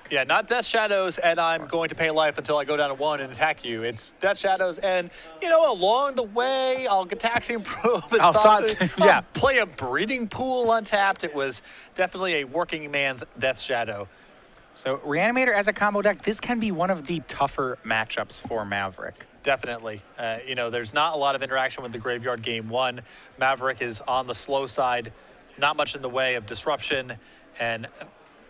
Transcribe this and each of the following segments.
Yeah, not Death Shadows, and I'm going to pay life until I go down to 1 and attack you. It's Death Shadows, and, you know, along the way, I'll get Taxing Probe and yeah. play a Breeding Pool untapped. It was definitely a working man's Death Shadow. So Reanimator as a combo deck, this can be one of the tougher matchups for Maverick. Definitely. You know, there's not a lot of interaction with the Graveyard game 1. Maverick is on the slow side, not much in the way of disruption, and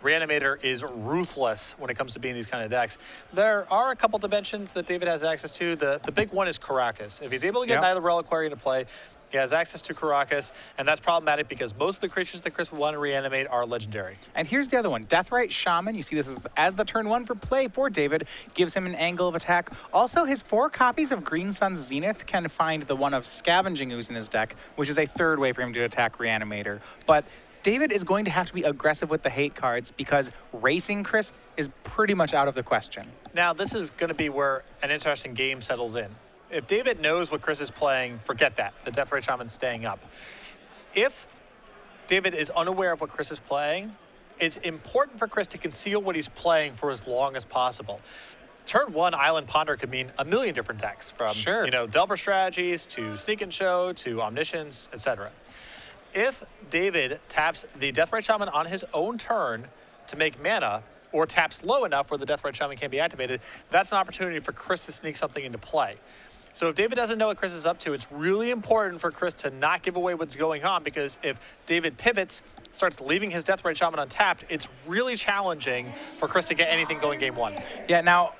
Reanimator is ruthless when it comes to being these kind of decks. There are a couple dimensions that David has access to. The big one is Caracas. If he's able to get Night of the Reliquary into play, he has access to Caracas, and that's problematic because most of the creatures that Chris would want to reanimate are legendary. And here's the other one, Deathrite Shaman. You see this as the turn 1 for play for David, gives him an angle of attack. Also, his 4 copies of Green Sun's Zenith can find the one of Scavenging Ooze in his deck, which is a 3rd way for him to attack Reanimator. But David is going to have to be aggressive with the hate cards because racing Chris is pretty much out of the question. Now, this is going to be where an interesting game settles in. If David knows what Chris is playing, forget that. The Deathrite Shaman's staying up. If David is unaware of what Chris is playing, it's important for Chris to conceal what he's playing for as long as possible. Turn 1 Island Ponder could mean a million different decks, from you know, Delver Strategies to Sneak and Show to Omniscience, etc. If David taps the Deathrite Shaman on his own turn to make mana, or taps low enough where the Deathrite Shaman can be activated, that's an opportunity for Chris to sneak something into play. So if David doesn't know what Chris is up to, it's really important for Chris to not give away what's going on, because if David pivots, starts leaving his Deathrite Shaman untapped, it's really challenging for Chris to get anything going game 1. Yeah, now,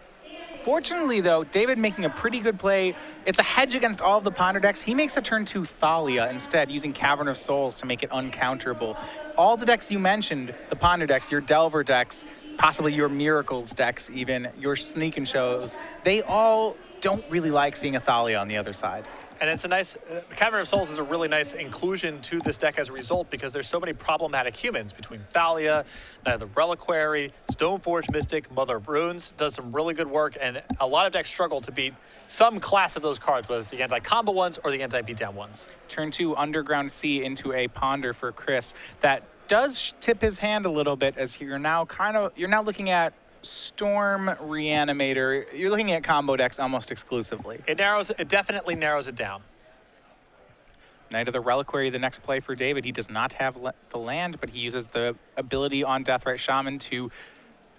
fortunately, though, David making a pretty good play. It's a hedge against all of the Ponder decks. He makes a turn 2 Thalia instead, using Cavern of Souls to make it uncounterable. All the decks you mentioned, the Ponder decks, your Delver decks, possibly your Miracles decks even, your Sneak and Shows, they all don't really like seeing a Thalia on the other side. And it's a nice, Cavern of Souls is a really nice inclusion to this deck as a result, because there's so many problematic humans between Thalia, Night of the Reliquary, Stoneforge Mystic, Mother of Runes, does some really good work, and a lot of decks struggle to beat some class of those cards, whether it's the anti-combo ones or the anti-beatdown ones. Turn 2 Underground Sea into a Ponder for Chris. That does tip his hand a little bit, as you're now looking at Storm Reanimator. You're looking at combo decks almost exclusively. It definitely narrows it down. Night of the Reliquary, the next play for David. He does not have the land, but he uses the ability on Deathrite Shaman to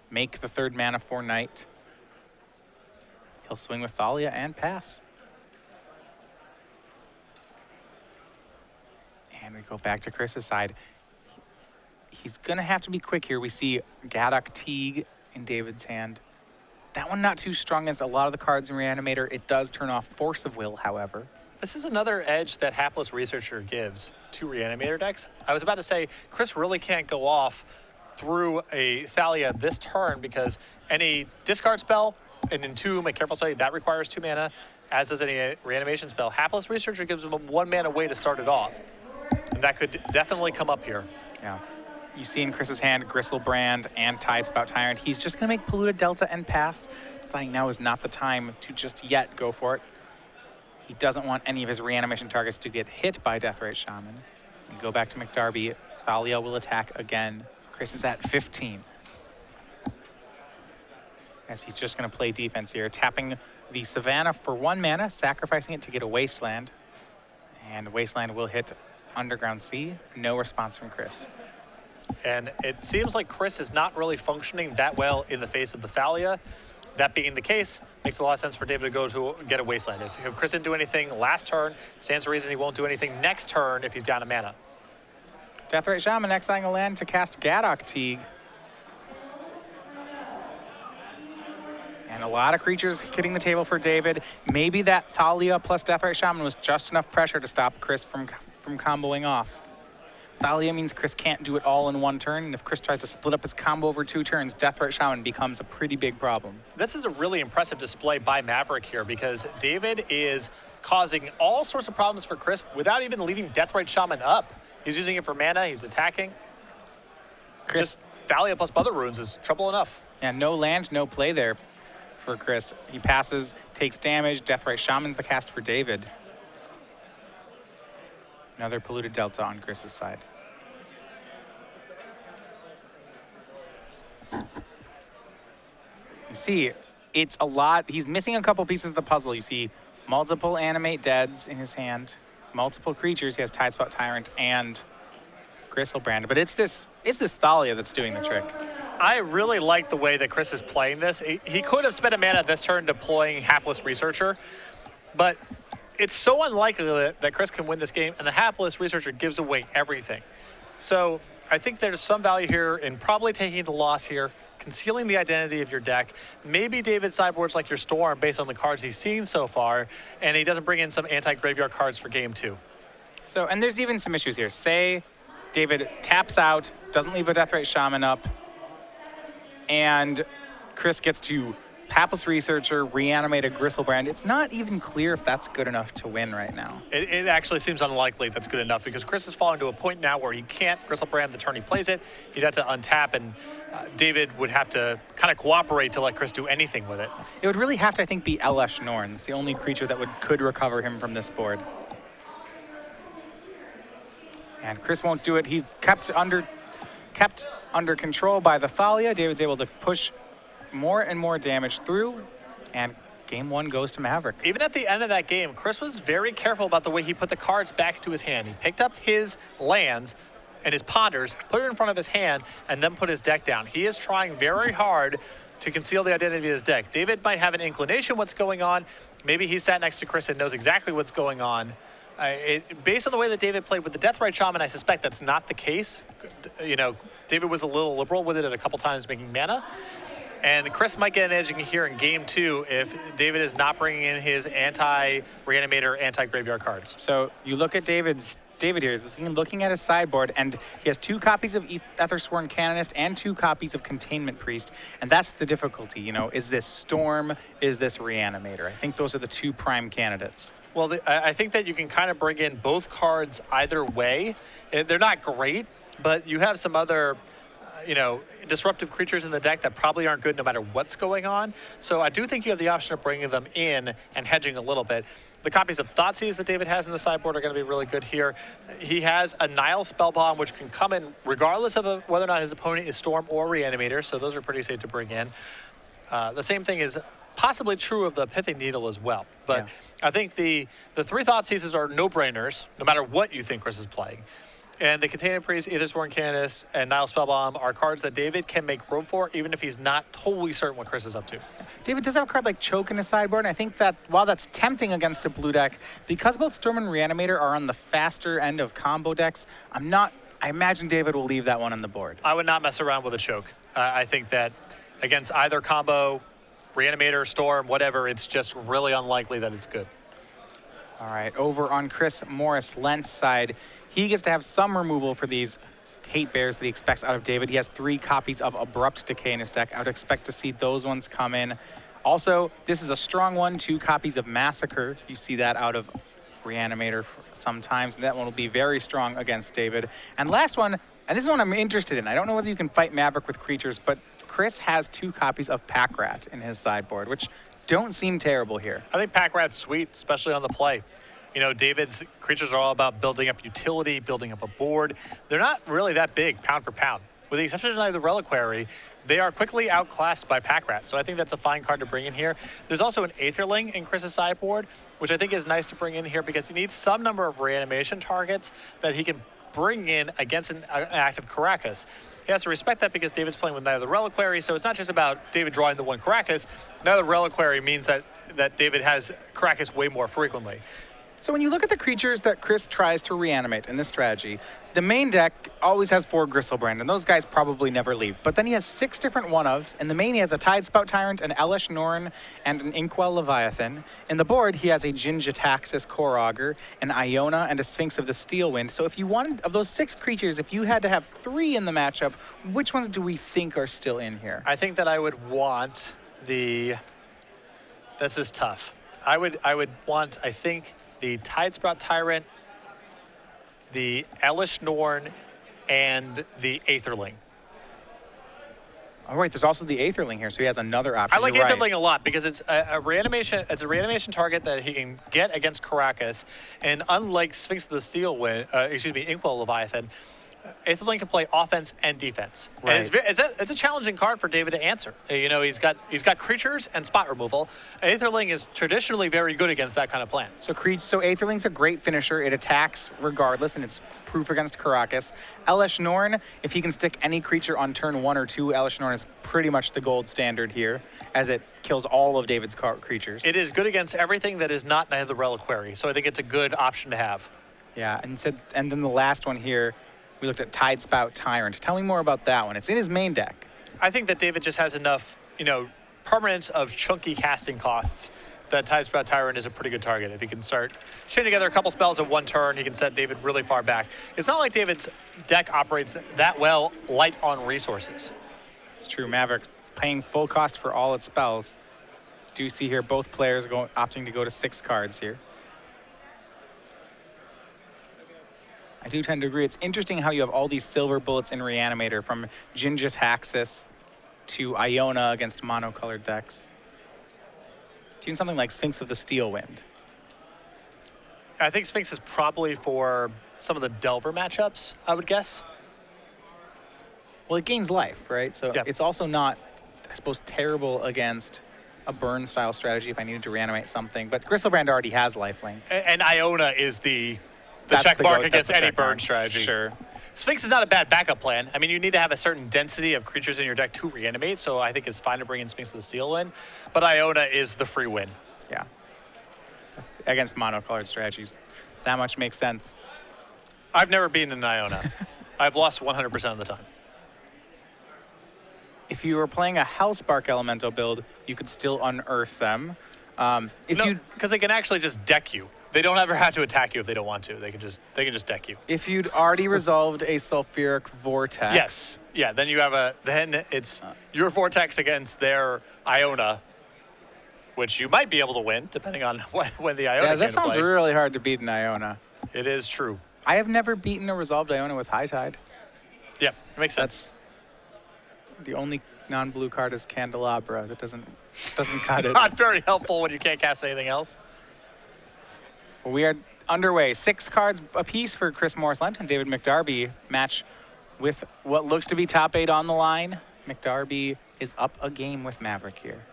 make the 3rd mana for Night. He'll swing with Thalia and pass. And we go back to Chris's side. He's going to have to be quick here. We see Gaddock Teague in David's hand. That one not too strong as a lot of the cards in Reanimator. It does turn off Force of Will, however. This is another edge that Hapless Researcher gives to Reanimator decks. I was about to say, Chris really can't go off through a Thalia this turn, because any discard spell, an Entomb, a Careful Study, that requires 2 mana, as does any reanimation spell. Hapless Researcher gives him a 1 mana way to start it off. And that could definitely come up here. Yeah. You see in Chris's hand, Gristlebrand and Tidespout Tyrant. He's just going to make Polluted Delta and pass, deciding now is not the time to just yet go for it. He doesn't want any of his reanimation targets to get hit by Deathrite Shaman. We go back to McDarby. Thalia will attack again. Chris is at 15. As he's just going to play defense here, tapping the Savannah for 1 mana, sacrificing it to get a Wasteland. And Wasteland will hit Underground Sea. No response from Chris. And it seems like Chris is not really functioning that well in the face of the Thalia. That being the case, makes a lot of sense for David to go to get a Wasteland. If Chris didn't do anything last turn, stands to reason he won't do anything next turn if he's down a mana. Deathrite Shaman exiling a land to cast Gaddock Teague. And a lot of creatures hitting the table for David. Maybe that Thalia plus Deathrite Shaman was just enough pressure to stop Chris from comboing off. Thalia means Chris can't do it all in 1 turn, and if Chris tries to split up his combo over 2 turns, Deathrite Shaman becomes a pretty big problem. This is a really impressive display by Maverick here, because David is causing all sorts of problems for Chris without even leaving Deathrite Shaman up. He's using it for mana, he's attacking. Just Thalia plus Mother Runes is trouble enough. Yeah, no land, no play there for Chris. He passes, takes damage. Deathrite Shaman's the cast for David. Another Polluted Delta on Chris's side. You see, it's a lot. He's missing a couple pieces of the puzzle. You see multiple animate deads in his hand, multiple creatures. He has Tidespout Tyrant and Gristlebrand, but it's this Thalia that's doing the trick. I really like the way that Chris is playing this. He could have spent a mana this turn deploying Hapless Researcher, but it's so unlikely that Chris can win this game, and the Hapless Researcher gives away everything. So I think there's some value here in probably taking the loss here, concealing the identity of your deck. Maybe David sideboards like your Storm based on the cards he's seen so far, and he doesn't bring in some anti-graveyard cards for game 2. So, and there's even some issues here. Say David taps out, doesn't leave a Deathrite Shaman up, and Chris gets to Hapless Researcher, reanimate a Gristlebrand. It's not even clear if that's good enough to win right now. It actually seems unlikely that's good enough because Chris is falling to a point now where he can't Gristlebrand the turn he plays it. He'd have to untap, and David would have to kind of cooperate to let Chris do anything with it. It would really have to, I think, be Elesh Norn. It's the only creature that could recover him from this board. And Chris won't do it. He's kept under control by the Thalia. David's able to push more and more damage through, and game 1 goes to Maverick. Even at the end of that game, Chris was very careful about the way he put the cards back into his hand. He picked up his lands and his ponders, put it in front of his hand, and then put his deck down. He is trying very hard to conceal the identity of his deck. David might have an inclination what's going on. Maybe he sat next to Chris and knows exactly what's going on. Based on the way that David played with the Deathrite Shaman, I suspect that's not the case. You know, David was a little liberal with it at a couple times making mana. And Chris might get an edge here in game 2 if David is not bringing in his anti-reanimator, anti-graveyard cards. So you look at David here is looking at his sideboard, and he has 2 copies of Ethersworn Canonist and 2 copies of Containment Priest, and that's the difficulty. You know, is this Storm? Is this Reanimator? I think those are the 2 prime candidates. Well, I think that you can kind of bring in both cards either way. They're not great, but you have some other, you know, disruptive creatures in the deck that probably aren't good no matter what's going on. So I do think you have the option of bringing them in and hedging a little bit. The copies of Thoughtseize that David has in the sideboard are going to be really good here. He has a Nile Spellbomb, which can come in regardless of whether or not his opponent is Storm or Reanimator, so those are pretty safe to bring in. The same thing is possibly true of the Pithing Needle as well. But yeah. I think the 3 Thoughtseizes are no-brainers, no matter what you think Chris is playing. And the Containment Priest, Ethersworn Canonist, and Nile Spellbomb are cards that David can make room for, even if he's not totally certain what Chris is up to. David does have a card like Choke in his sideboard, and I think that while that's tempting against a blue deck, because both Storm and Reanimator are on the faster end of combo decks, I imagine David will leave that one on the board. I would not mess around with a Choke. I think that against either combo, Reanimator, Storm, whatever, it's just really unlikely that it's good. All right, over on Chris Morris-Lent's side, he gets to have some removal for these hate bears that he expects out of David. He has 3 copies of Abrupt Decay in his deck. I would expect to see those ones come in. Also, this is a strong one, 2 copies of Massacre. You see that out of Reanimator sometimes, and that one will be very strong against David. And last one, and this is one I'm interested in. I don't know whether you can fight Maverick with creatures, but Chris has 2 copies of Pack Rat in his sideboard, which don't seem terrible here. I think Pack Rat's sweet, especially on the play. You know, David's creatures are all about building up utility, building up a board. They're not really that big, pound for pound. With the exception of the Reliquary, they are quickly outclassed by Pack Rat, so I think that's a fine card to bring in here. There's also an Aetherling in Chris's sideboard, which I think is nice to bring in here because he needs some number of reanimation targets that he can bring in against an active Caracas. He has to respect that because David's playing with neither Reliquary, so it's not just about David drawing the 1 Caracas. Neither Reliquary means that David has Caracas way more frequently. So when you look at the creatures that Chris tries to reanimate in this strategy, the main deck always has 4 Gristlebrand, and those guys probably never leave. But then he has 6 different 1-ofs. In the main, he has a Tidespout Tyrant, an Elesh Norn, and an Inkwell Leviathan. In the board, he has a Jin-Gitaxias Core Augur, an Iona, and a Sphinx of the Steelwind. So if you wanted, of those 6 creatures, if you had to have 3 in the matchup, which ones do we think are still in here? I think that I would want the... This is tough. I would want, I think, the Tidespout Tyrant, the Elesh Norn, and the Aetherling. All right, there's also the Aetherling here, so he has another option. I like Aetherling a lot because it's a reanimation. It's a reanimation target that he can get against Caracas, and unlike Sphinx of the Steelwind, Inkwell Leviathan, Aetherling can play offense and defense. Right. And it's a challenging card for David to answer. You know, he's got creatures and spot removal. Aetherling is traditionally very good against that kind of plan. So Aetherling's a great finisher. It attacks regardless, and it's proof against Caracas. Elesh Norn, if he can stick any creature on turn 1 or 2, Elesh Norn is pretty much the gold standard here, as it kills all of David's creatures. It is good against everything that is not Knight of the Reliquary, so I think it's a good option to have. Yeah, and then the last one here, we looked at Tidespout Tyrant. Tell me more about that one. It's in his main deck. I think that David just has enough, permanence of chunky casting costs that Tidespout Tyrant is a pretty good target. If he can start chain together a couple spells in one turn, he can set David really far back. It's not like David's deck operates that well light on resources. It's true. Maverick paying full cost for all its spells. Do you see here both players opting to go to 6 cards here? I do tend to agree. It's interesting how you have all these silver bullets in Reanimator, from Jin-Gitaxias to Iona against monocolored decks. Doing something like Sphinx of the Steel Wind. I think Sphinx is probably for some of the Delver matchups, I would guess. Well, it gains life, right? So yeah. It's also not, I suppose, terrible against a burn-style strategy if I needed to reanimate something. But Gristlebrand already has lifelink. And Iona is the check mark against any burn strategy. Sure. Sphinx is not a bad backup plan. I mean, you need to have a certain density of creatures in your deck to reanimate, so I think it's fine to bring in Sphinx of the Steel Wind. But Iona is the free win. Yeah. Against monocolored strategies. That much makes sense. I've never beaten an Iona. I've lost 100% of the time. If you were playing a Hellspark Elemental build, you could still unearth them. Because they can actually just deck you. They don't ever have to attack you if they don't want to. They can just deck you. If you'd already resolved a Sulfuric Vortex. Yes. Yeah, then you have then it's your Vortex against their Iona, which you might be able to win, depending on when the Iona. Yeah, that sounds really hard to beat an Iona. It is true. I have never beaten a resolved Iona with High Tide. Yeah, it makes sense. The only non-blue card is Candelabra. That doesn't cut it. Not very helpful when you can't cast anything else. We are underway. 6 cards apiece for Chris Morris-Lent and David McDarby. Match with what looks to be top 8 on the line. McDarby is up a game with Maverick here.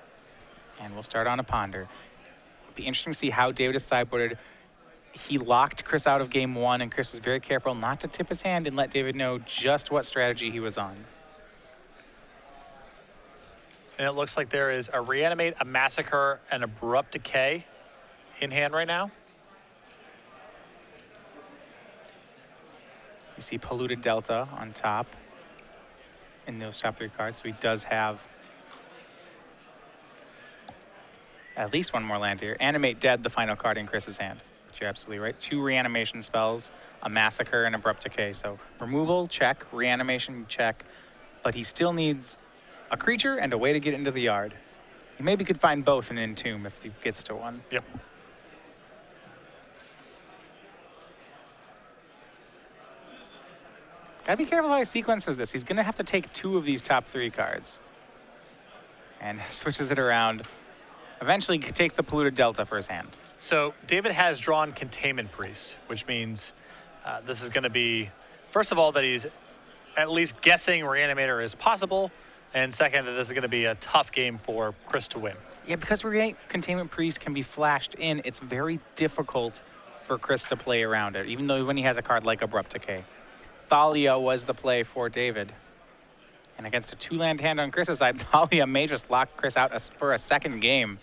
And we'll start on a ponder. It'll be interesting to see how David is sideboarded. He locked Chris out of game 1, and Chris was very careful not to tip his hand and let David know just what strategy he was on. And it looks like there is a Reanimate, a Massacre, and Abrupt Decay in hand right now. You see Polluted Delta on top in those top 3 cards. So he does have at least one more land here. Animate Dead, the final card in Chris's hand. But you're absolutely right. 2 reanimation spells, a Massacre, and Abrupt Decay. So removal, check. Reanimation, check. But he still needs a creature and a way to get into the yard. He maybe could find both in Entomb if he gets to one. Yep. Gotta be careful how he sequences this. He's gonna have to take 2 of these top 3 cards. And switches it around. Eventually takes the Polluted Delta for his hand. So David has drawn Containment Priest, which means this is gonna be, first of all, that he's at least guessing Reanimator is possible, and second, that this is gonna be a tough game for Chris to win. Yeah, because Containment Priest can be flashed in, it's very difficult for Chris to play around it, even though when he has a card like Abrupt Decay. Thalia was the play for David. And against a 2-land hand on Chris's side, Thalia may just lock Chris out for a second game.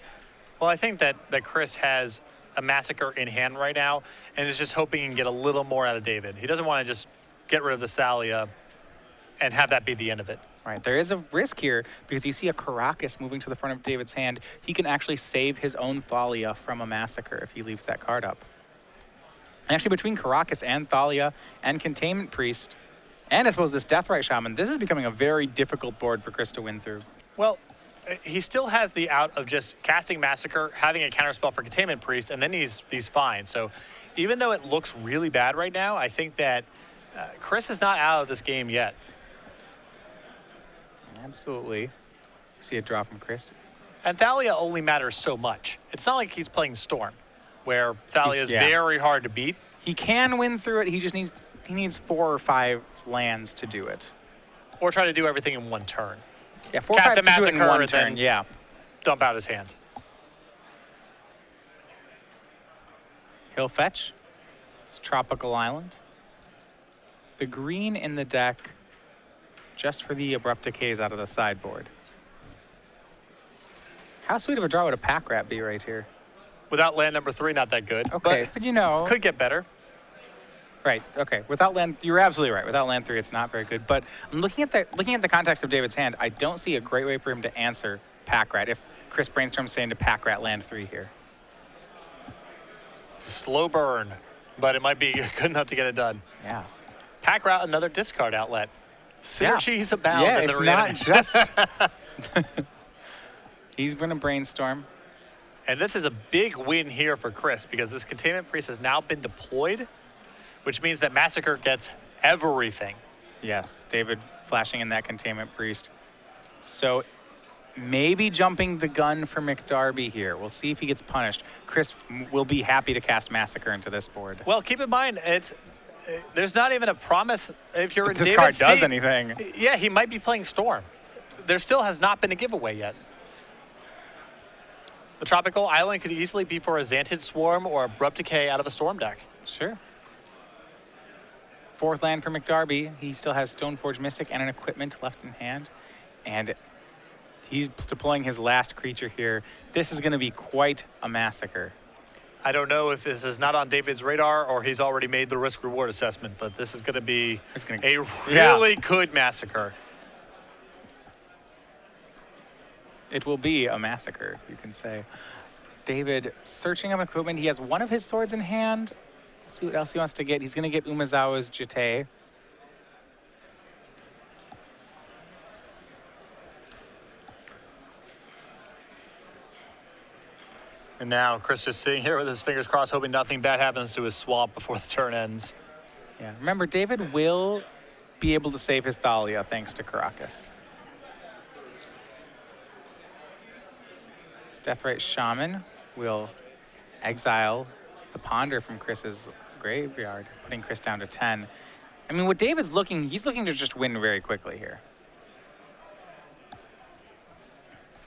Well, I think that Chris has a Massacre in hand right now and is just hoping he can get a little more out of David. He doesn't want to just get rid of the Thalia and have that be the end of it. Right, there is a risk here because you see a Caracas moving to the front of David's hand. He can actually save his own Thalia from a Massacre if he leaves that card up. And actually, between Caracas and Thalia and Containment Priest, and I suppose this Deathrite Shaman, this is becoming a very difficult board for Chris to win through. Well, he still has the out of just casting Massacre, having a counterspell for Containment Priest, and then he's fine. So even though it looks really bad right now, I think that Chris is not out of this game yet. Absolutely. See a draw from Chris. And Thalia only matters so much. It's not like he's playing Storm, where Thalia is very hard to beat. He can win through it. He just needs 4 or 5 lands to do it. Or try to do everything in one turn. Yeah, 4/5 Cast a to do it in Massacre one and turn. then Yeah. dump out his hand. He'll fetch. It's Tropical Island. The green in the deck, just for the Abrupt Decays out of the sideboard. How sweet of a draw would a Pack Rat be right here? Without land number 3, not that good. Okay, but you know. Could get better. Right. Okay. Without land, you're absolutely right. Without land 3, it's not very good. But I'm looking at the context of David's hand. I don't see a great way for him to answer Pack Rat if Chris Brainstorm's saying to Pack Rat land 3 here. It's a slow burn, but it might be good enough to get it done. Yeah. Pack Rat, another discard outlet. Synergies abound yeah, in the it's not reanimation. just. He's going to brainstorm. And this is a big win here for Chris because this Containment Priest has now been deployed, which means that Massacre gets everything. Yes, David flashing in that Containment Priest. So maybe jumping the gun for McDarby here. We'll see if he gets punished. Chris will be happy to cast Massacre into this board. Well, keep in mind, there's not even a promise if you're in this David's card does seat. anything. Yeah, he might be playing Storm. There still has not been a giveaway yet. The Tropical Island could easily be for a Xantid Swarm or Abrupt Decay out of a Storm deck. Sure. 4th land for McDarby. He still has Stoneforge Mystic and an equipment left in hand. And he's deploying his last creature here. This is going to be quite a massacre. I don't know if this is not on David's radar or he's already made the risk-reward assessment, but this is going to be a really good massacre. It will be a massacre, you can say. David searching up equipment. He has one of his swords in hand. Let's see what else he wants to get. He's going to get Umezawa's Jite. And now Chris just sitting here with his fingers crossed, hoping nothing bad happens to his swamp before the turn ends. Yeah, remember, David will be able to save his Thalia thanks to Caracas. Deathrite Shaman will exile the Ponder from Chris's graveyard, putting Chris down to 10. I mean, what David's he's looking to just win very quickly here.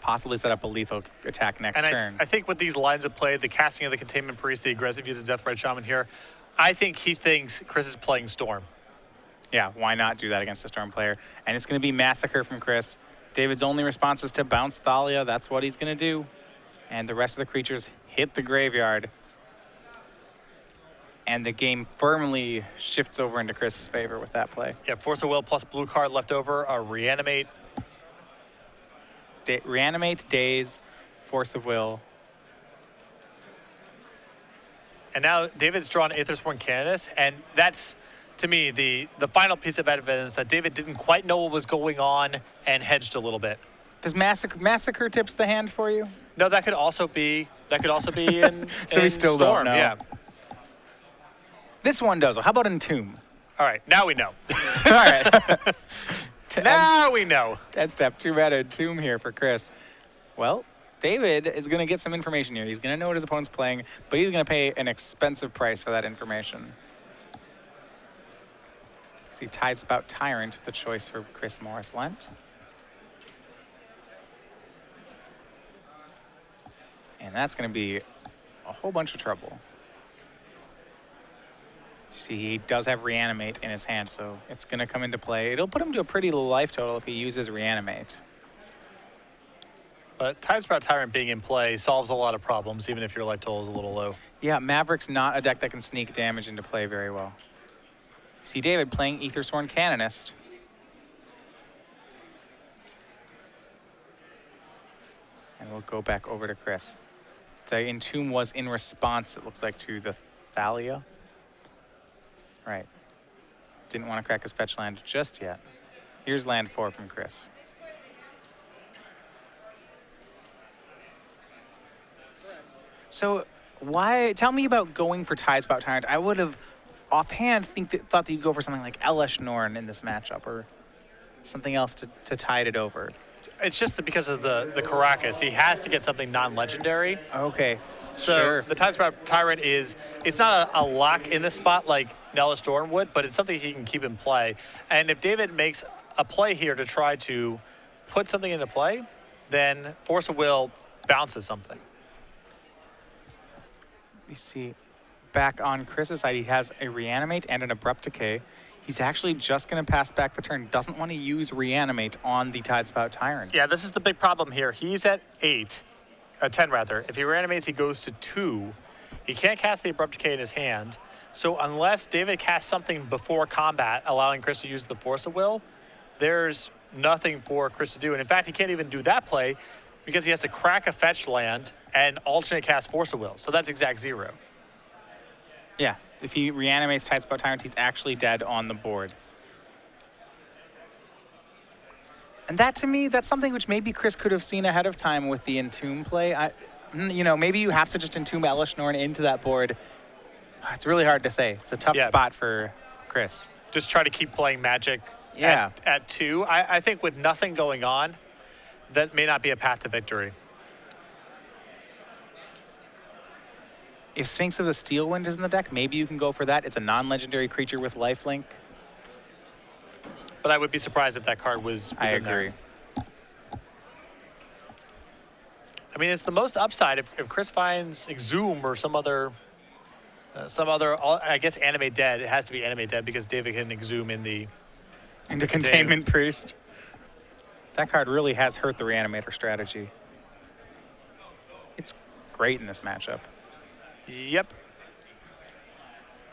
Possibly set up a lethal attack next turn. I think with these lines of play, the casting of the Containment Priest, the aggressive use of Deathrite Shaman here, I think he thinks Chris is playing Storm. Yeah, why not do that against a Storm player? And it's going to be Massacre from Chris. David's only response is to bounce Thalia. That's what he's going to do. And the rest of the creatures hit the graveyard. And the game firmly shifts over into Chris's favor with that play. Yeah, Force of Will plus blue card left over, Reanimate. Reanimate, Daze, Force of Will. And now David's drawn Aethersworn Canonist, and that's, to me, the final piece of evidence that David didn't quite know what was going on and hedged a little bit. Does Massacre tips the hand for you? No, that could also be in so we still Storm. don't know. Yeah. This one does. How about Entomb? All right, now we know. All right. Now we know. Dead step, 2-mana Entomb here for Chris. Well, David is going to get some information here. He's going to know what his opponent's playing, but he's going to pay an expensive price for that information. See, Tidespout Tyrant, the choice for Chris Morris-Lent. And that's going to be a whole bunch of trouble. You see, he does have Reanimate in his hand, so it's going to come into play. It'll put him to a pretty low life total if he uses Reanimate. But Tidespout Tyrant being in play solves a lot of problems, even if your life total is a little low. Yeah, Maverick's not a deck that can sneak damage into play very well. See David playing Aethersworn Canonist. And we'll go back over to Chris. The Entomb was in response, it looks like, to the Thalia. Right. Didn't want to crack his fetch land just yet. Here's land 4 from Chris. So tell me about going for Tidespout Tyrant. I would have offhand thought that you'd go for something like Elesh Norn in this matchup or something else to tide it over. It's just because of the Caracas. He has to get something non-legendary. Okay. So Sure. the Tidespout Tyrant it's not a lock in this spot like Nellis Dorn would, but it's something he can keep in play. And if David makes a play here to try to put something into play, then Force of Will bounces something. We see back on Chris's side, he has a Reanimate and an Abrupt Decay. He's actually just going to pass back the turn. Doesn't want to use Reanimate on the Tidespout Tyrant. Yeah, this is the big problem here. He's at 10 rather. If he reanimates, he goes to 2. He can't cast the Abrupt Decay in his hand. So unless David casts something before combat, allowing Chris to use the Force of Will, there's nothing for Chris to do. And in fact, he can't even do that play because he has to crack a fetch land and alternate cast Force of Will. So that's exact 0. Yeah, if he reanimates Tidespout Tyrant, he's actually dead on the board. And that, to me, that's something which maybe Chris could have seen ahead of time with the Entomb play. You know, maybe you have to just Entomb Elesh Norn into that board. It's really hard to say. It's a tough spot for Chris. Just try to keep playing Magic at 2. I think with nothing going on, that may not be a path to victory. If Sphinx of the Steel Wind is in the deck, maybe you can go for that. It's a non-legendary creature with lifelink. But I would be surprised if that card was I in there. agree. I mean, it's the most upside if Chris finds Exhume or some other, I guess, Animate Dead. It has to be Animate Dead because David can Exhume in the Containment Priest. That card really has hurt the Reanimator strategy. It's great in this matchup. Yep.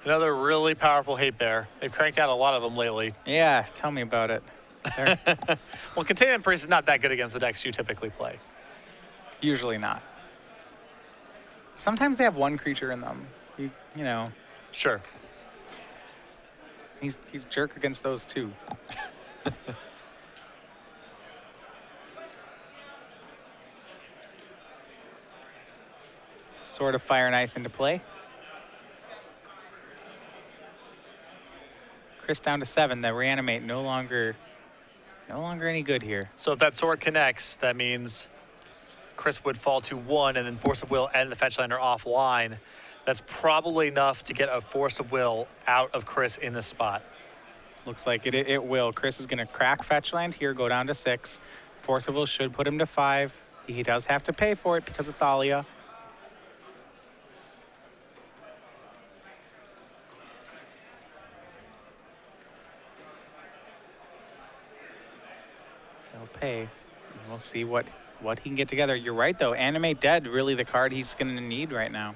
Another really powerful hate bear. They've cranked out a lot of them lately. Yeah, tell me about it. Well, Containment Priest is not that good against the decks you typically play. Usually not. Sometimes they have one creature in them. You know. Sure. He's jerk against those too. Sword of Fire and Ice into play. Chris down to 7. The Reanimate no longer any good here. So if that sword connects, that means Chris would fall to 1, and then Force of Will and the fetch land are offline. That's probably enough to get a Force of Will out of Chris in this spot. Looks like it will. Chris is going to crack fetch land here, go down to 6. Force of Will should put him to 5. He does have to pay for it because of Thalia. He'll pay. We'll see what he can get together. You're right, though. Animate Dead, really the card he's going to need right now.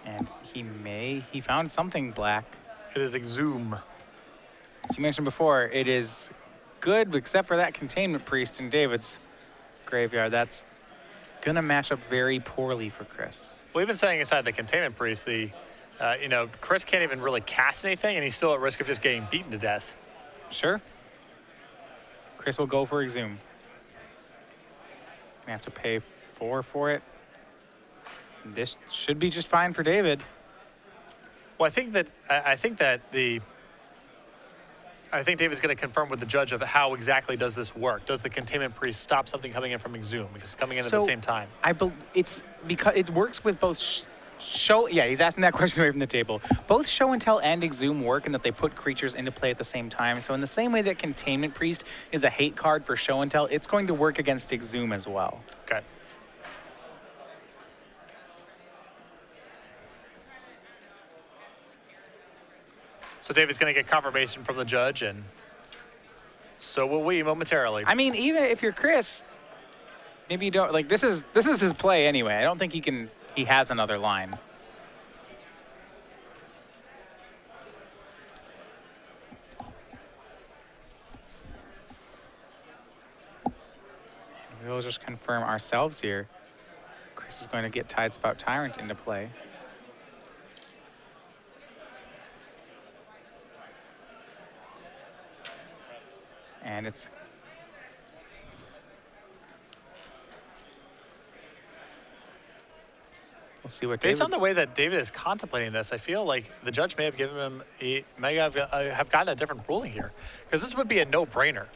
And he found something black. It is Exhume. As you mentioned before, it is good except for that Containment Priest in David's graveyard. That's going to match up very poorly for Chris. Well, even setting aside the Containment Priest, Chris can't even really cast anything, and he's still at risk of just getting beaten to death. Sure. Chris will go for Exhume. Gonna have to pay 4 for it. This should be just fine for David. Well, I think David's going to confirm with the judge of how exactly does this work. Does the Containment Priest stop something coming in from Exhume? Because it's coming in at the same time. It's because it works with both show. Yeah, he's asking that question away from the table. Both Show and Tell and Exhume work in that they put creatures into play at the same time. So in the same way that Containment Priest is a hate card for Show and Tell, it's going to work against Exhume as well. Okay. So David's going to get confirmation from the judge, and so will we momentarily. I mean, even if you're Chris, maybe you don't like this is his play anyway. I don't think he has another line. And we'll just confirm ourselves here. Chris is going to get Tidespout Tyrant into play. And it's we'll see what based on the way that David is contemplating this, I feel like the judge may have given him have gotten a different ruling here, because this would be a no-brainer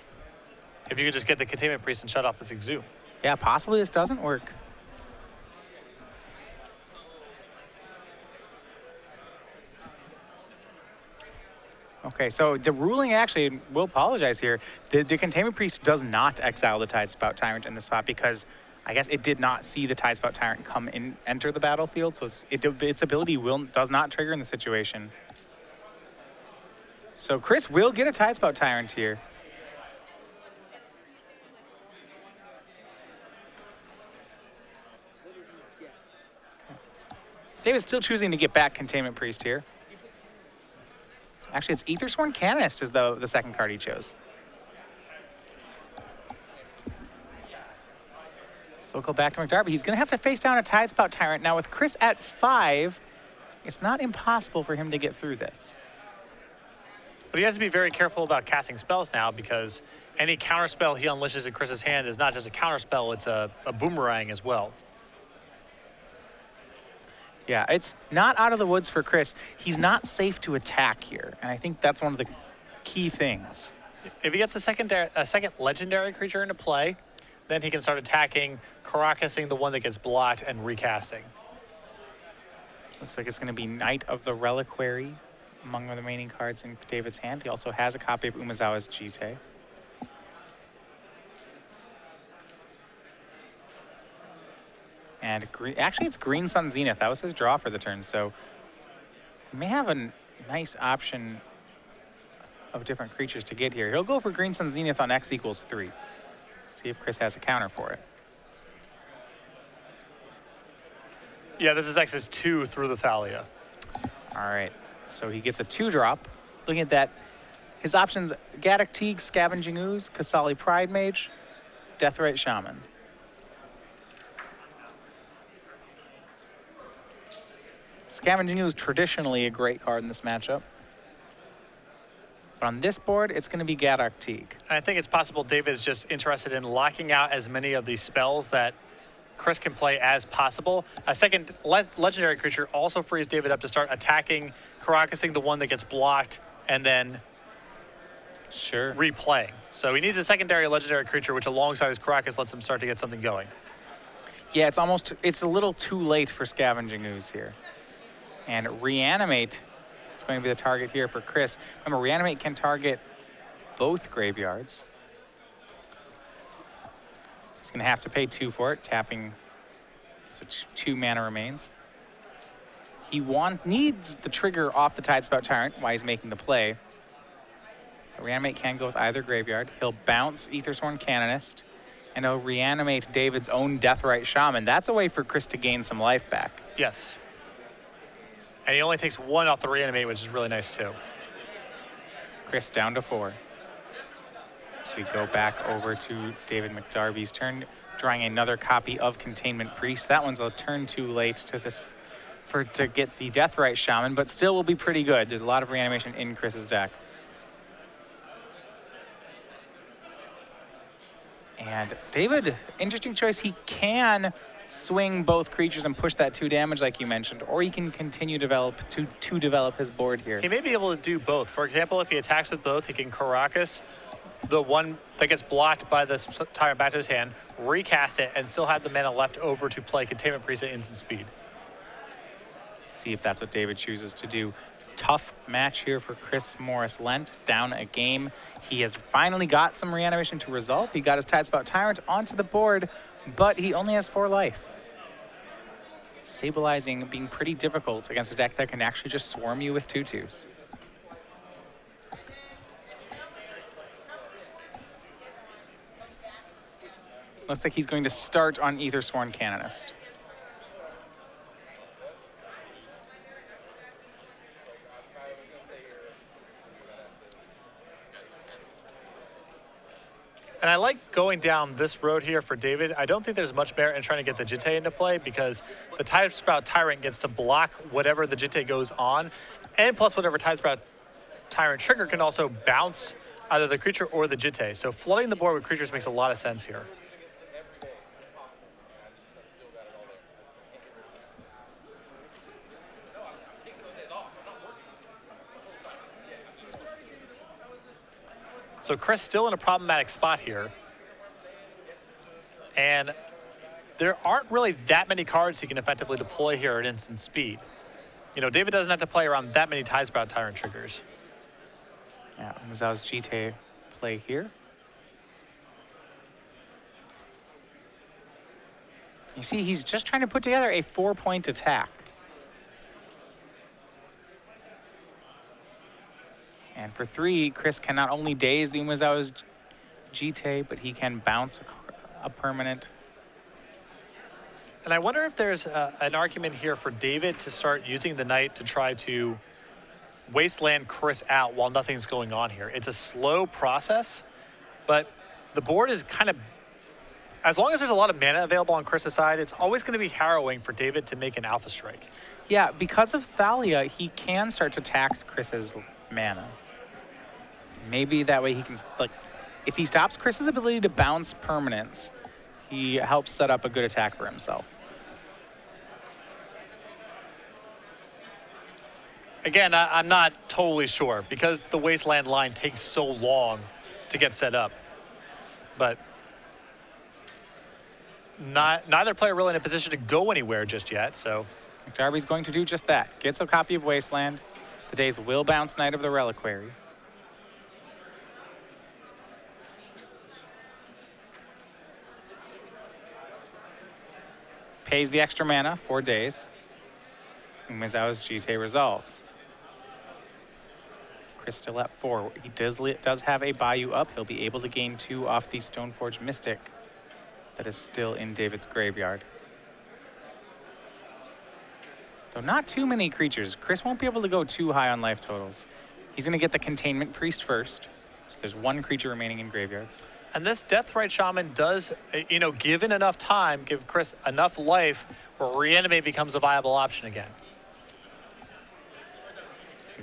if you could just get the Containment Priest and shut off this Exhume. Yeah, possibly this doesn't work. Okay, so the ruling actually, will apologize here. The Containment Priest does not exile the Tidespout Tyrant in this spot because I guess it did not see the Tidespout Tyrant enter the battlefield, so its ability does not trigger in the situation. So Chris will get a Tidespout Tyrant here. David's still choosing to get back Containment Priest here. Actually, it's Aethersworn Canonist is the second card he chose. So we'll go back to McDarby. He's going to have to face down a Tidespout Tyrant. Now with Chris at 5, it's not impossible for him to get through this. But he has to be very careful about casting spells now because any counterspell he unleashes in Chris's hand is not just a counterspell, it's a boomerang as well. Yeah, it's not out of the woods for Chris. He's not safe to attack here, and I think that's one of the key things. If he gets a second legendary creature into play, then he can start attacking, Caracasing the one that gets blocked, and recasting. Looks like it's going to be Knight of the Reliquary among the remaining cards in David's hand. He also has a copy of Umezawa's Jitte. And actually, it's Green Sun Zenith. That was his draw for the turn, so he may have a nice option of different creatures to get here. He'll go for Green Sun Zenith on X equals 3. See if Chris has a counter for it. Yeah, this is X's 2 through the Thalia. All right, so he gets a 2-drop. Looking at that, his options, Gaddock Teague, Scavenging Ooze, Kasali Pride Mage, Deathrite Shaman. Scavenging Ooze is traditionally a great card in this matchup. But on this board, it's going to be Gaddock Teague. I think it's possible David is just interested in locking out as many of these spells that Chris can play as possible. A second legendary creature also frees David up to start attacking, Caracasing the one that gets blocked, and then replaying. So he needs a secondary legendary creature, which alongside his Caracas lets him start to get something going. Yeah, it's a little too late for Scavenging Ooze here. And Reanimate is going to be the target here for Chris. Remember, Reanimate can target both graveyards. He's going to have to pay 2 for it, tapping, so 2 mana remains. He needs the trigger off the Tidespout Tyrant while he's making the play. But Reanimate can go with either graveyard. He'll bounce Aethersworn Canonist, and he'll reanimate David's own Deathrite Shaman. That's a way for Chris to gain some life back. Yes. And he only takes 1 off the reanimate, which is really nice too. Chris down to 4. So we go back over to David McDarby's turn, drawing another copy of Containment Priest. That one's a turn too late to get the Deathrite Shaman, but still will be pretty good. There's a lot of reanimation in Chris's deck. And David, interesting choice. He can swing both creatures and push that 2 damage like you mentioned, or he can continue to develop his board here. He may be able to do both. For example, if he attacks with both, he can Caracas the one that gets blocked by the Tyrant back to his hand, recast it, and still have the mana left over to play Containment Priest at instant speed. See if that's what David chooses to do. Tough match here for Chris Morris-Lent, down a game. He has finally got some reanimation to resolve. He got his Tidespout Tyrant onto the board, but he only has 4 life. Stabilizing being pretty difficult against a deck that can actually just swarm you with 2/2s. Looks like he's going to start on Aethersworn Canonist. And I like going down this road here for David. I don't think there's much merit in trying to get the Jitte into play because the Tidespout Tyrant gets to block whatever the Jitte goes on, and plus whatever Tidespout Tyrant trigger can also bounce either the creature or the Jitte. So flooding the board with creatures makes a lot of sense here. So Chris still in a problematic spot here. And there aren't really that many cards he can effectively deploy here at instant speed. You know, David doesn't have to play around that many Tie Sprout Tyrant triggers. Yeah, Umezawa's GT play here. You see, he's just trying to put together a 4-point attack. And for 3, Chris can not only daze the Umezawa's GT, but he can bounce a permanent. And I wonder if there's an argument here for David to start using the Knight to try to wasteland Chris out while nothing's going on here. It's a slow process, but the board is kind of, as long as there's a lot of mana available on Chris's side, it's always going to be harrowing for David to make an Alpha Strike. Yeah, because of Thalia, he can start to tax Chris's mana. Maybe that way he can, like, if he stops Chris's ability to bounce permanents, he helps set up a good attack for himself. Again, I'm not totally sure because the Wasteland line takes so long to get set up. But neither player really in a position to go anywhere just yet, so. McDarby's going to do just that. Gets a copy of Wasteland. The days will bounce Knight of the Reliquary. Pays the extra mana, 4 days. Umezawa's GT resolves. Chris still at 4. He does have a Bayou up. He'll be able to gain 2 off the Stoneforge Mystic that is still in David's graveyard. Though not too many creatures. Chris won't be able to go too high on life totals. He's going to get the Containment Priest first. So there's 1 creature remaining in graveyards. And this Deathrite Shaman does, you know, given enough time, give Chris enough life where Reanimate becomes a viable option again.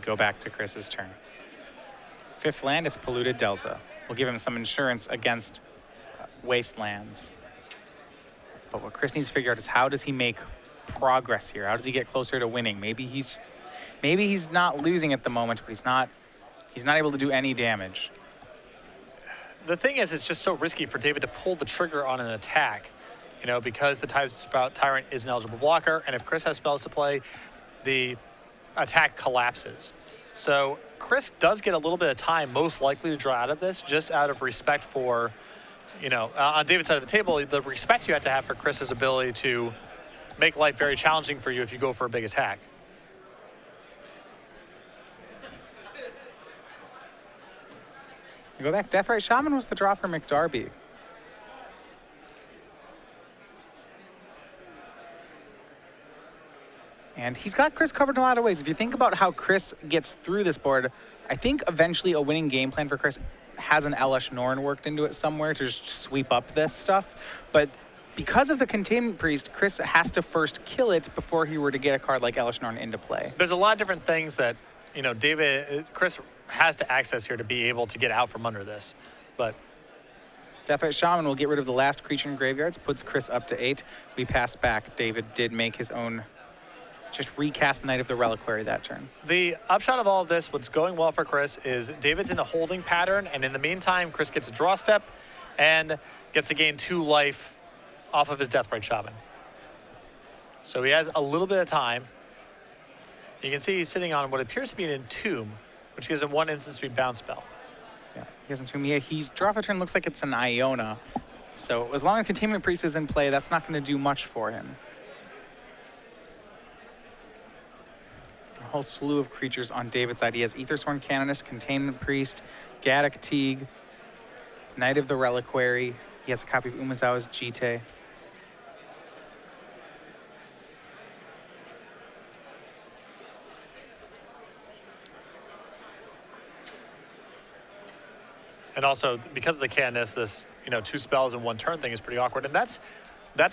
Go back to Chris's turn. 5th land, it's Polluted Delta. We'll give him some insurance against Wastelands. But what Chris needs to figure out is how does he make progress here? How does he get closer to winning? Maybe he's not losing at the moment, but he's not able to do any damage. The thing is, it's just so risky for David to pull the trigger on an attack, you know, because the Tie Sprout Tyrant is an eligible blocker, and if Chris has spells to play, the attack collapses. So Chris does get a little bit of time, most likely, to draw out of this, just out of respect for, you know, on David's side of the table, the respect you have to have for Chris's ability to make life very challenging for you if you go for a big attack. You go back, Deathrite Shaman was the draw for McDarby. And he's got Chris covered in a lot of ways. If you think about how Chris gets through this board, I think eventually a winning game plan for Chris has an Elesh Norn worked into it somewhere to just sweep up this stuff. But because of the Containment Priest, Chris has to first kill it before he were to get a card like Elesh Norn into play. There's a lot of different things that, you know, Chris has to access here to be able to get out from under this. But Deathrite Shaman will get rid of the last creature in graveyards, puts Chris up to 8. We pass back. David did make his own, just recast Knight of the Reliquary that turn. The upshot of all of this, what's going well for Chris, is David's in a holding pattern, and in the meantime, Chris gets a draw step and gets to gain 2 life off of his Deathrite Shaman. So he has a little bit of time. You can see he's sitting on what appears to be an Entomb, which gives him 1 instant speed bounce spell. Yeah, he has Entomb. Yeah, he's draw for turn looks like it's an Iona. So as long as Containment Priest is in play, that's not going to do much for him. A whole slew of creatures on David's side. He has Aethersworn Canonist, Containment Priest, Gaddock Teague, Knight of the Reliquary. He has a copy of Umezawa's GT. And also, because of the Canonist, this, you know, 2 spells in 1 turn thing is pretty awkward. And that's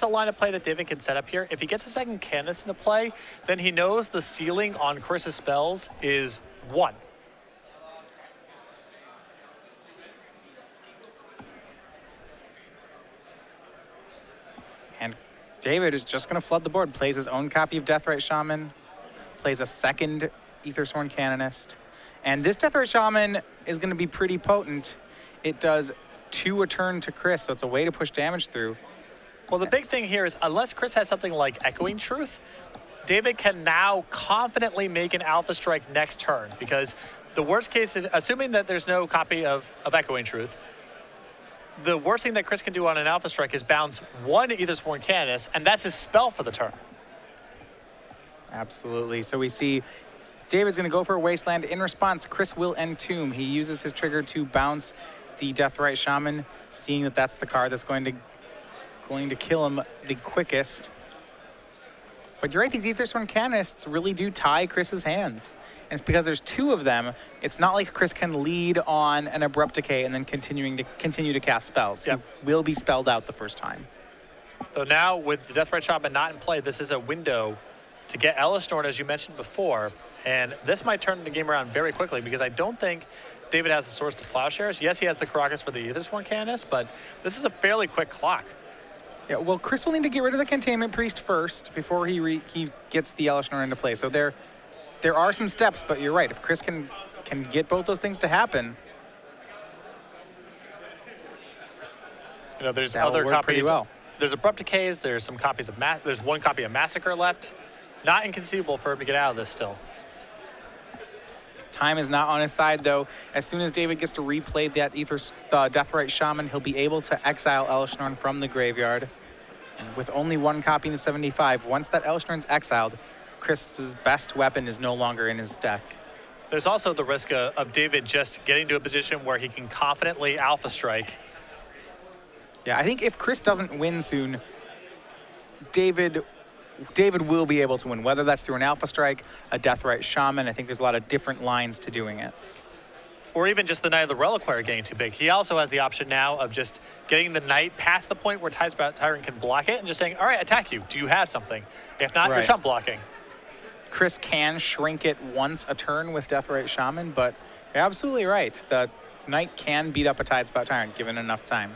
a line of play that David can set up here. If he gets a second Canonist into play, then he knows the ceiling on Chris's spells is 1. And David is just going to flood the board. Plays his own copy of Deathrite Shaman. Plays a second Aethersworn Canonist. And this Deathrite Shaman is going to be pretty potent. It does 2 a turn to Chris, so it's a way to push damage through. Well, the big thing here is unless Chris has something like Echoing Truth, David can now confidently make an Alpha Strike next turn, because the worst case, assuming that there's no copy of Echoing Truth, the worst thing that Chris can do on an Alpha Strike is bounce one Aethersworn Canonist, and that's his spell for the turn. Absolutely. So we see David's going to go for a Wasteland. In response, Chris will Entomb. He uses his trigger to bounce the Deathrite Shaman, seeing that that's the card that's going to kill him the quickest. But you're right, these Aethersworn Canonists really do tie Chris's hands. And it's because there's two of them. It's not like Chris can lead on an Abrupt Decay and then continue to cast spells. Yep. He will be spelled out the first time. So now with the Deathrite Shaman not in play, this is a window to get Elisnorn, as you mentioned before. And this might turn the game around very quickly, because I don't think David has the Swords to Plowshares. Yes, he has the Karakas for the Aethersworn Canonist, but this is a fairly quick clock. Yeah, well, Chris will need to get rid of the Containment Priest first before he gets the Elishnor into play. So there are some steps, but you're right. If Chris can get both those things to happen, you know, there's that'll other work pretty copies. well. There's Abrupt Decays. There's some copies of there's one copy of Massacre left. Not inconceivable for him to get out of this still. Time is not on his side, though. As soon as David gets to replay that Deathrite Shaman, he'll be able to exile Elishnorn from the graveyard. And with only one copy in the 75, once that Elishnorn's exiled, Chris's best weapon is no longer in his deck. There's also the risk of David just getting to a position where he can confidently Alpha Strike. Yeah, I think if Chris doesn't win soon, David will be able to win, whether that's through an Alpha Strike, a Deathrite Shaman. I think there's a lot of different lines to doing it. Or even just the Knight of the Reliquary getting too big. He also has the option now of just getting the Knight past the point where Tidespout Tyrant can block it and just saying, all right, attack you. Do you have something? If not, you're chump blocking. Chris can shrink it once a turn with Deathrite Shaman, but you're absolutely right. The Knight can beat up a Tidespout Tyrant given enough time.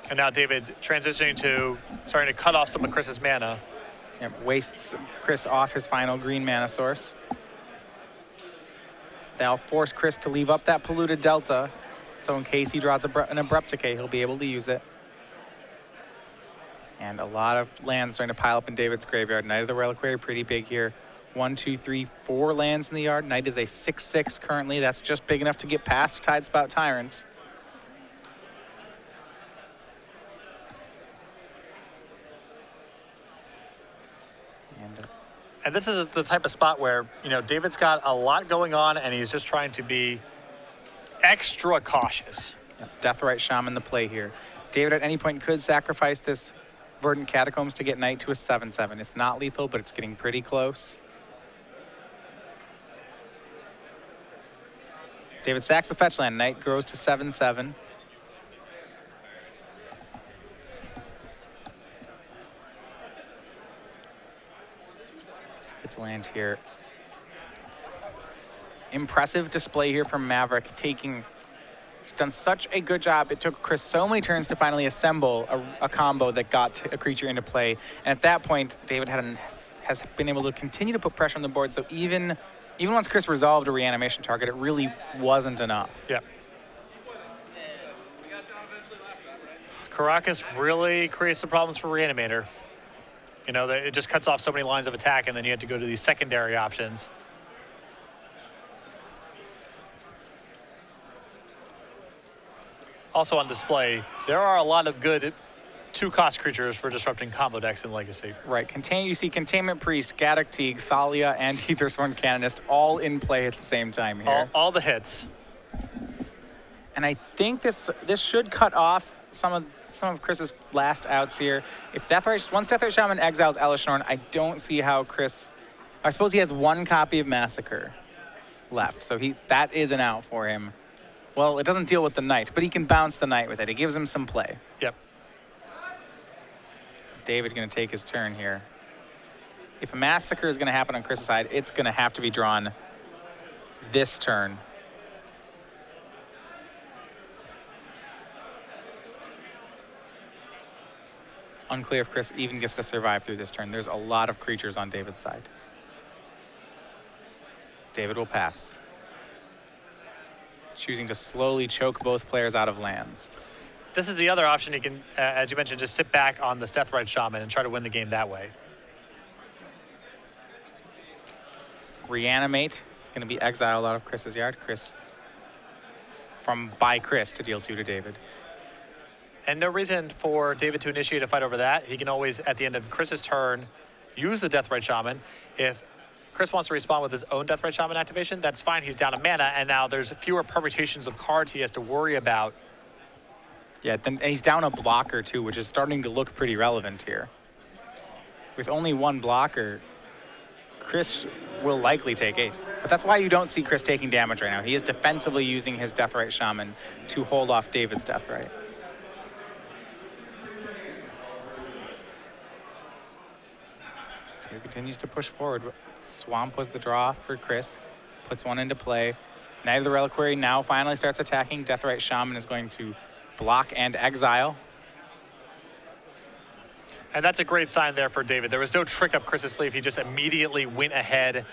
And now David transitioning to starting to cut off some of Chris's mana. Yep, wastes Chris off his final green mana source. That'll force Chris to leave up that polluted Delta, so in case he draws an Abrupt Decay, he'll be able to use it. And a lot of lands starting to pile up in David's graveyard. Knight of the Reliquary, pretty big here. 1, 2, 3, 4 lands in the yard. Knight is a 6/6 currently. That's just big enough to get past Tidespout Tyrants. And this is the type of spot where, you know, David's got a lot going on and he's just trying to be extra cautious. Deathrite Shaman the play here. David at any point could sacrifice this Verdant Catacombs to get Knight to a 7/7. It's not lethal, but it's getting pretty close. David sacks the fetch land. Knight grows to 7/7. It's land here. Impressive display here from Maverick, he's done such a good job. It took Chris so many turns to finally assemble a combo that got a creature into play. And at that point, David has been able to continue to put pressure on the board. So even once Chris resolved a reanimation target, it really wasn't enough. Yeah. Karakas really creates some problems for Reanimator. You know, it just cuts off so many lines of attack, and then you have to go to these secondary options. Also on display, there are a lot of good 2-cost creatures for disrupting combo decks in Legacy. Right. You see Containment Priest, Gaddock Teague, Thalia, and Aethersworn Canonist all in play at the same time here. All the hits. And I think this should cut off some of Chris's last outs here. Once Deathrite Shaman exiles Elishnorn, I don't see how Chris... I suppose he has one copy of Massacre left, so that is an out for him. Well, it doesn't deal with the Knight, but he can bounce the Knight with it. It gives him some play. Yep. David going to take his turn here. If a Massacre is going to happen on Chris's side, it's going to have to be drawn this turn. Unclear if Chris even gets to survive through this turn. There's a lot of creatures on David's side. David will pass, choosing to slowly choke both players out of lands. This is the other option. You can, as you mentioned, just sit back on this Deathrite Shaman and try to win the game that way. Reanimate. It's going to be exiled out of Chris's yard. Chris to deal 2 to David. And no reason for David to initiate a fight over that. He can always, at the end of Chris's turn, use the Deathrite Shaman. If Chris wants to respond with his own Deathrite Shaman activation, that's fine. He's down a mana, and now there's fewer permutations of cards he has to worry about. Yeah, then he's down a blocker too, which is starting to look pretty relevant here. With only 1 blocker, Chris will likely take 8. But that's why you don't see Chris taking damage right now. He is defensively using his Deathrite Shaman to hold off David's Deathrite. So he continues to push forward. Swamp was the draw for Chris. Puts 1 into play. Knight of the Reliquary now finally starts attacking. Deathrite Shaman is going to block and exile. And that's a great sign there for David. There was no trick up Chris's sleeve. He just immediately went ahead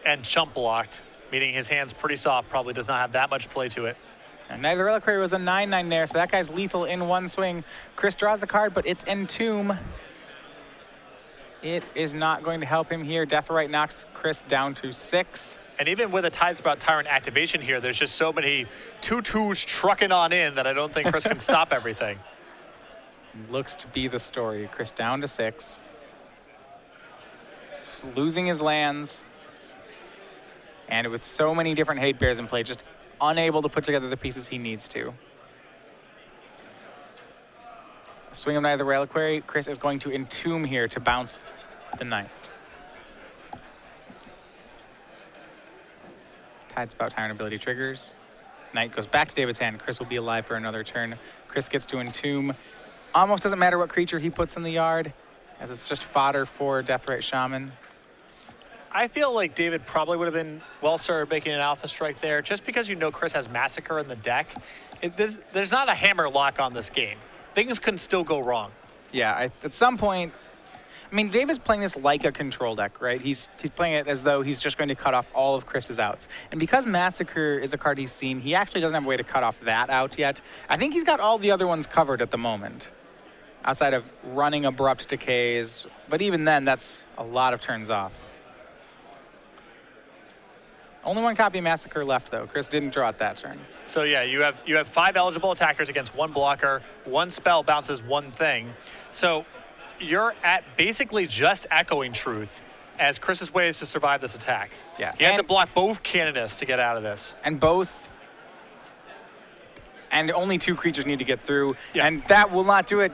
and chump blocked, meaning his hand's pretty soft, probably does not have that much play to it. And Knight of the Reliquary was a 9/9 there, so that guy's lethal in 1 swing. Chris draws a card, but it's Entomb. It is not going to help him here. Deathrite knocks Chris down to 6. And even with a Tidespout Tyrant activation here, there's just so many 2/2s trucking on in that I don't think Chris can stop everything. Looks to be the story. Chris down to 6. Losing his lands. And with so many different hate bears in play, just unable to put together the pieces he needs to. Swing of Knight of the Reliquary. Chris is going to Entomb here to bounce the Knight. Tidespout Tyrant ability triggers. Knight goes back to David's hand. Chris will be alive for another turn. Chris gets to Entomb. Almost doesn't matter what creature he puts in the yard, as it's just fodder for Deathrite Shaman. I feel like David probably would have been well served making an Alpha Strike there, just because you know Chris has Massacre in the deck. There's not a hammer lock on this game. Things can still go wrong. Yeah, at some point, I mean, David's playing this like a control deck, right? He's playing it as though he's just going to cut off all of Chris's outs. And because Massacre is a card he's seen, he actually doesn't have a way to cut off that out yet. I think he's got all the other ones covered at the moment, outside of running Abrupt Decays. But even then, that's a lot of turns off. Only 1 copy of Massacre left, though. Chris didn't draw it that turn. So yeah, you have 5 eligible attackers against 1 blocker. 1 spell bounces 1 thing. So you're at basically just echoing Truth as Chris's way is to survive this attack. Yeah. He has to block both candidates to get out of this. And only 2 creatures need to get through. Yeah. And that will not do it.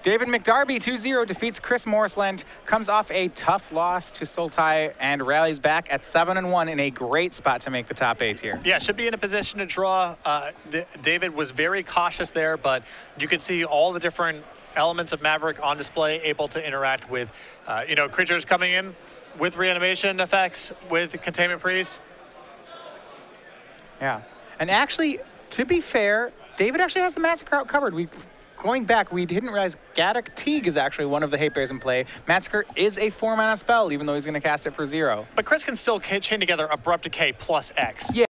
David McDarby 2-0 defeats Chris Morris-Lent, comes off a tough loss to Sultai, and rallies back at 7-1 in a great spot to make the top 8 here. Yeah, should be in a position to draw. David was very cautious there, but you could see all the different elements of Maverick on display, able to interact with, creatures coming in with reanimation effects, with Containment Priest. Yeah, and actually, to be fair, David actually has the Massacre out covered. Going back, we didn't realize Gaddock Teague is actually one of the hate bears in play. Massacre is a 4-mana spell, even though he's going to cast it for 0. But Chris can still chain together Abrupt Decay plus X. Yeah.